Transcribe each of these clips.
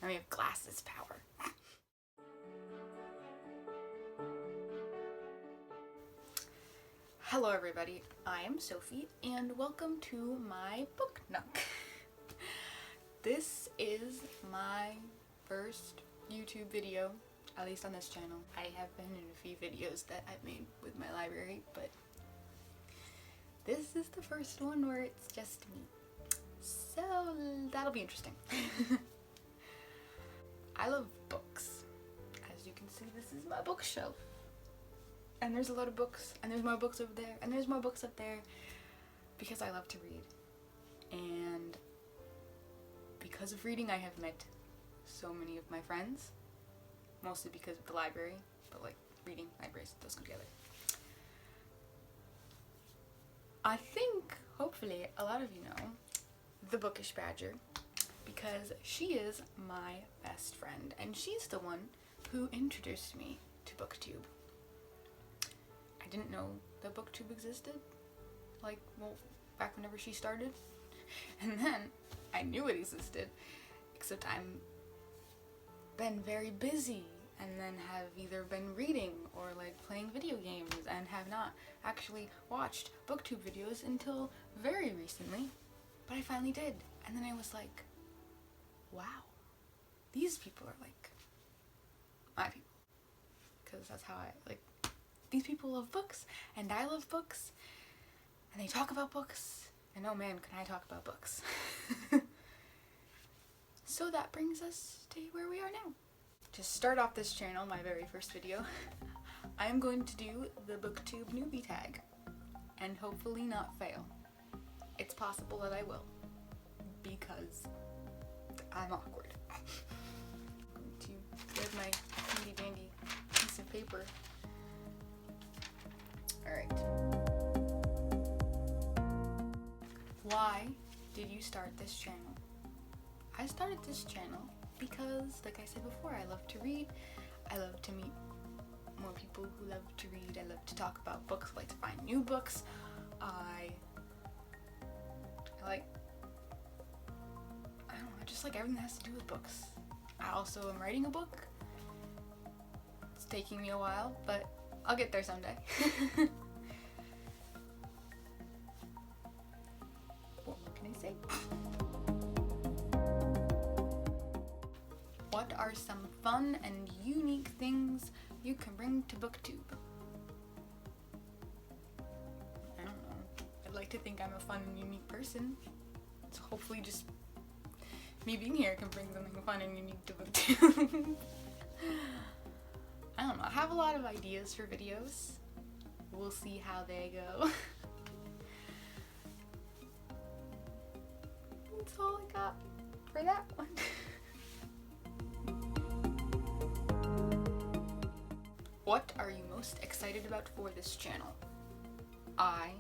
we have glasses power. Hello everybody, I am Sophie and welcome to my book nook. This is my first YouTube video, at least on this channel. I have been in a few videos that I've made with my library, but this is the first one where it's just me. So that'll be interesting. I love books. As you can see, this is my bookshelf. And there's a lot of books, and there's more books over there, and there's more books up there, because I love to read. And because of reading, I have met so many of my friends, mostly because of the library, but like reading, libraries, those go together. I think, hopefully, a lot of you know the Bookish Badger, because she is my best friend, and she's the one who introduced me to Booktube. I didn't know that Booktube existed, like, well, back whenever she started, and then I knew it existed, except I'm been very busy, and then have either been reading or like playing video games, and have not actually watched Booktube videos until very recently, but I finally did, and then I was like, wow, these people are like my people, because that's how I, like, these people love books, and I love books, and they talk about books, and oh man, can I talk about books. So that brings us to where we are now. To start off this channel, my very first video, I am going to do the Booktube Newbie Tag, and hopefully not fail. It's possible that I will, because I'm awkward. I'm going to grab my handy dandy piece of paper. Alright. Why did you start this channel? I started this channel because, like I said before, I love to read. I love to meet more people who love to read. I love to talk about books. I like to find new books. I just like everything that has to do with books. I also am writing a book. It's taking me a while, but I'll get there someday. What more can I say? What are some fun and unique things you can bring to Booktube? I don't know. I'd like to think I'm a fun and unique person. So hopefully just me being here can bring something fun and unique to Booktube. I don't know, I have a lot of ideas for videos. We'll see how they go. That's all I got for that one. What are you most excited about for this channel? I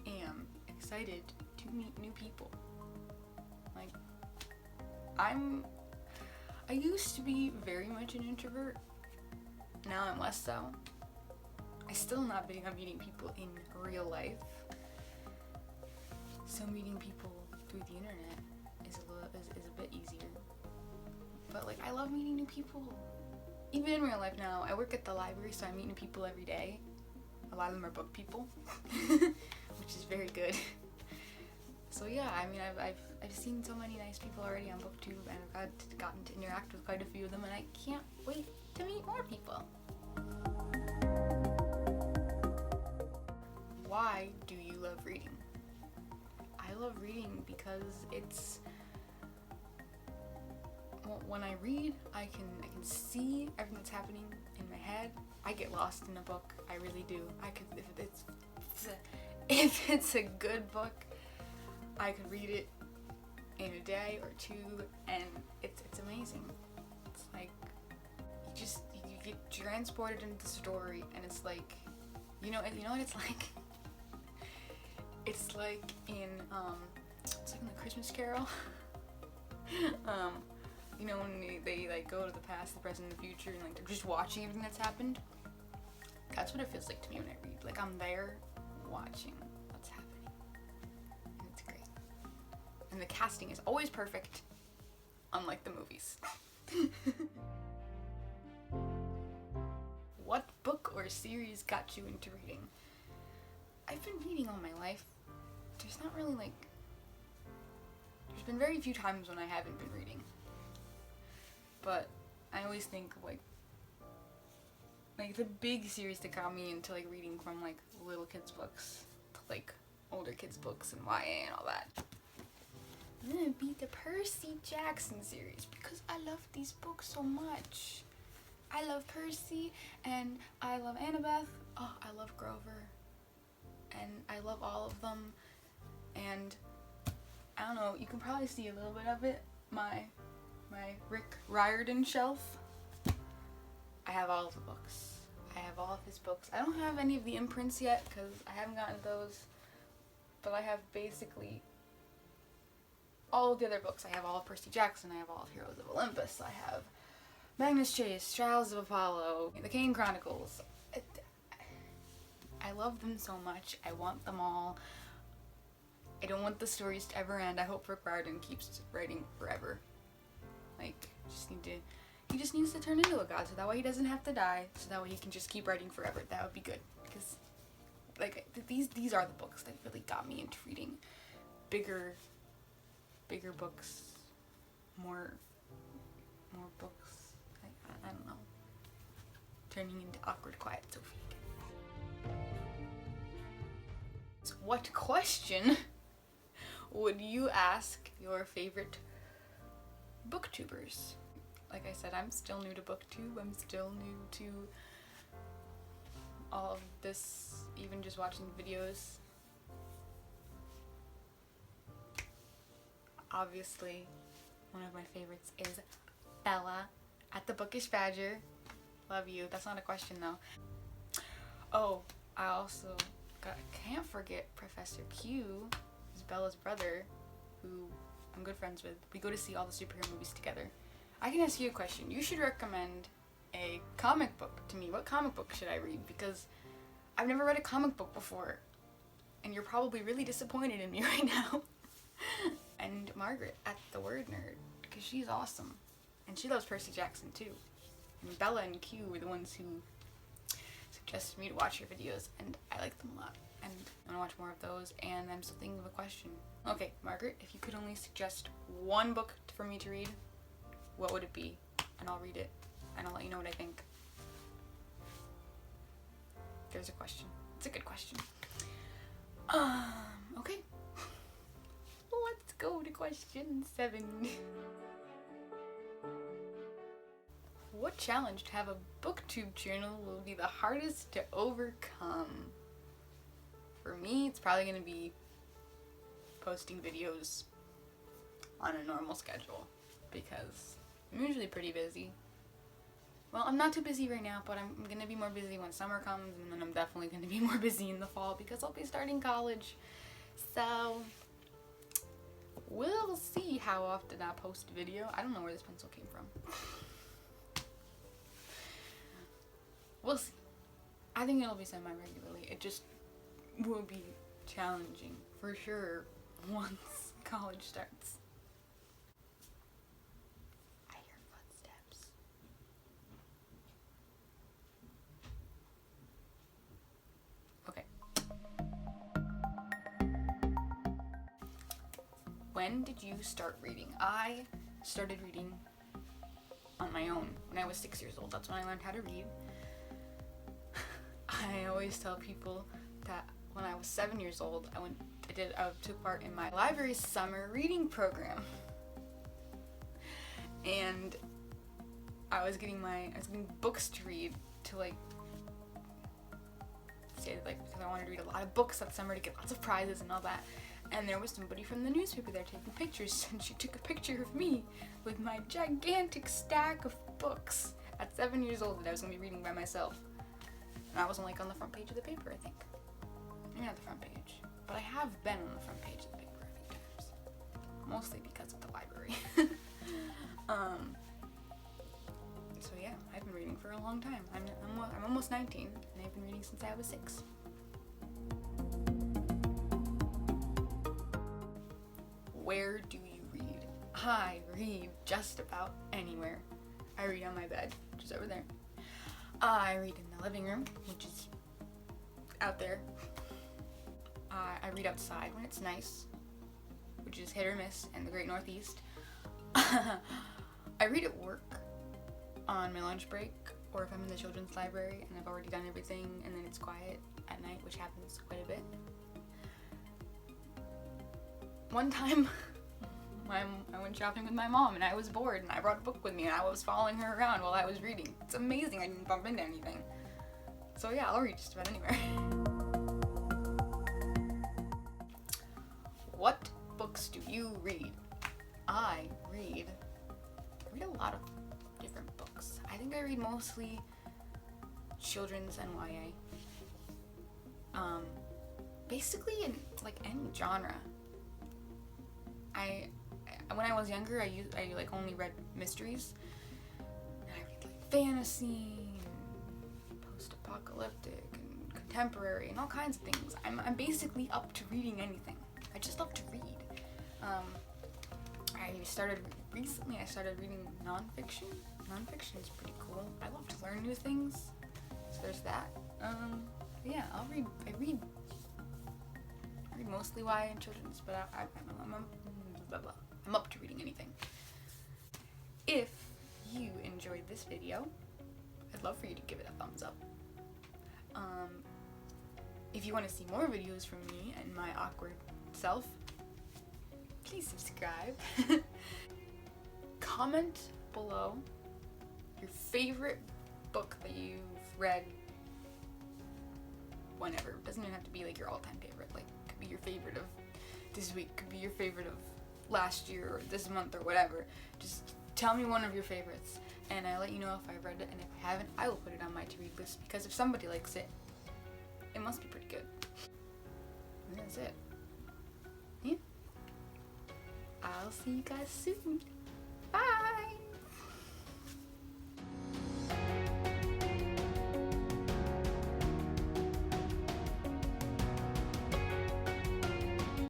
am excited to meet new people. Like, I used to be very much an introvert. Now I'm less so. I still not big on meeting people in real life. So meeting people through the internet is a bit easier. But like, I love meeting new people. Even in real life now, I work at the library, so I meet new people every day. A lot of them are book people, which is very good. So yeah, I mean, I've seen so many nice people already on Booktube, and I've gotten to interact with quite a few of them, and I can't wait to meet more people. Why do you love reading? I love reading because it's, well, when I read, I can see everything that's happening in my head. I get lost in a book, I really do. If it's a good book, I could read it in a day or two, and it's amazing. It's like, you get transported into the story, and it's like, you know what it's like? It's like in the Christmas Carol. You know, when they like go to the past, the present, and the future, and like they're just watching everything that's happened. That's what it feels like to me when I read. Like, I'm there watching what's happening, and it's great. And the casting is always perfect, unlike the movies. What book or series got you into reading? I've been reading all my life. There's not really there's been very few times when I haven't been reading. But I always think of like the big series that got me into reading from little kids books to older kids books and YA and all that. I'm gonna be the Percy Jackson series because I love these books so much. I love Percy and I love Annabeth. Oh, I love Grover. And I love all of them. And I don't know, you can probably see a little bit of it. My Rick Riordan shelf. I have all of the books. I have all of his books. I don't have any of the imprints yet because I haven't gotten those. But I have basically all of the other books. I have all of Percy Jackson. I have all of Heroes of Olympus. I have Magnus Chase, Trials of Apollo, The Kane Chronicles. I love them so much. I want them all. I don't want the stories to ever end. I hope Rick Riordan keeps writing forever. He just needs to turn into a god so that way he doesn't have to die, so that way he can just keep writing forever. That would be good, because these are the books that really got me into reading bigger books, more books. I don't know. Turning into awkward, quiet Sophie. So what question would you ask your favorite booktubers? Like I said, I'm still new to Booktube. I'm still new to all of this, even just watching videos. Obviously, one of my favorites is Bella at the Bookish Badger. Love you. That's not a question though. Oh, I also can't forget Professor Q, who's Bella's brother, who I'm good friends with. We go to see all the superhero movies together. I can ask you a question. You should recommend a comic book to me. What comic book should I read? Because I've never read a comic book before, and you're probably really disappointed in me right now. And Margaret at the Word Nerd, because she's awesome. And she loves Percy Jackson too. And Bella and Q were the ones who suggested me to watch your videos, and I like them a lot. And I want to watch more of those, and I'm still thinking of a question. Okay, Margaret, if you could only suggest one book for me to read, what would it be? And I'll read it, and I'll let you know what I think. There's a question. It's a good question. Okay. Let's go to question 7. What challenge to have a Booktube channel will be the hardest to overcome? For me, it's probably going to be posting videos on a normal schedule, because I'm usually pretty busy. Well, I'm not too busy right now, but I'm going to be more busy when summer comes, and then I'm definitely going to be more busy in the fall because I'll be starting college. So we'll see how often I post a video. I don't know where this pencil came from. We'll see. I think it'll be semi-regularly. It just will be challenging for sure once college starts. I hear footsteps. Okay. When did you start reading? I started reading on my own when I was 6 years old. That's when I learned how to read. I always tell people that when I was 7 years old, I took part in my library's summer reading program, and I was getting books to read to because I wanted to read a lot of books that summer to get lots of prizes and all that. And there was somebody from the newspaper there taking pictures, and she took a picture of me with my gigantic stack of books at 7 years old that I was going to be reading by myself. And I wasn't on the front page of the paper, I think. Maybe not the front page, but I have been on the front page of the paper a few times. Mostly because of the library. So yeah, I've been reading for a long time. I'm almost 19, and I've been reading since I was 6. Where do you read? I read just about anywhere. I read on my bed, which is over there. I read in the living room, which is out there. I read outside when it's nice, which is hit or miss in the Great Northeast. I read at work on my lunch break, or if I'm in the children's library and I've already done everything and then it's quiet at night, which happens quite a bit. One time, I went shopping with my mom and I was bored and I brought a book with me and I was following her around while I was reading. It's amazing I didn't bump into anything. So yeah, I'll read just about anywhere. What books do you read? I read a lot of different books. I think I read mostly children's and YA. Basically in like any genre. When I was younger, I like only read mysteries. And I read like fantasy, and post-apocalyptic, and contemporary, and all kinds of things. I'm basically up to reading anything. I just love to read. Recently I started reading nonfiction. Nonfiction is pretty cool. I love to learn new things, so there's that. Yeah, I read mostly YA and children's, but I'm up to reading anything. If you enjoyed this video, I'd love for you to give it a thumbs up. If you want to see more videos from me and my awkward self, please subscribe. Comment below your favorite book that you've read whenever. It doesn't even have to be like your all-time favorite. Like, it could be your favorite of this week, could be your favorite of last year or this month or whatever. Just tell me one of your favorites and I'll let you know if I've read it, and if I haven't, I will put it on my to-read list, because if somebody likes it, it must be pretty good. And that's it. Yeah. I'll see you guys soon.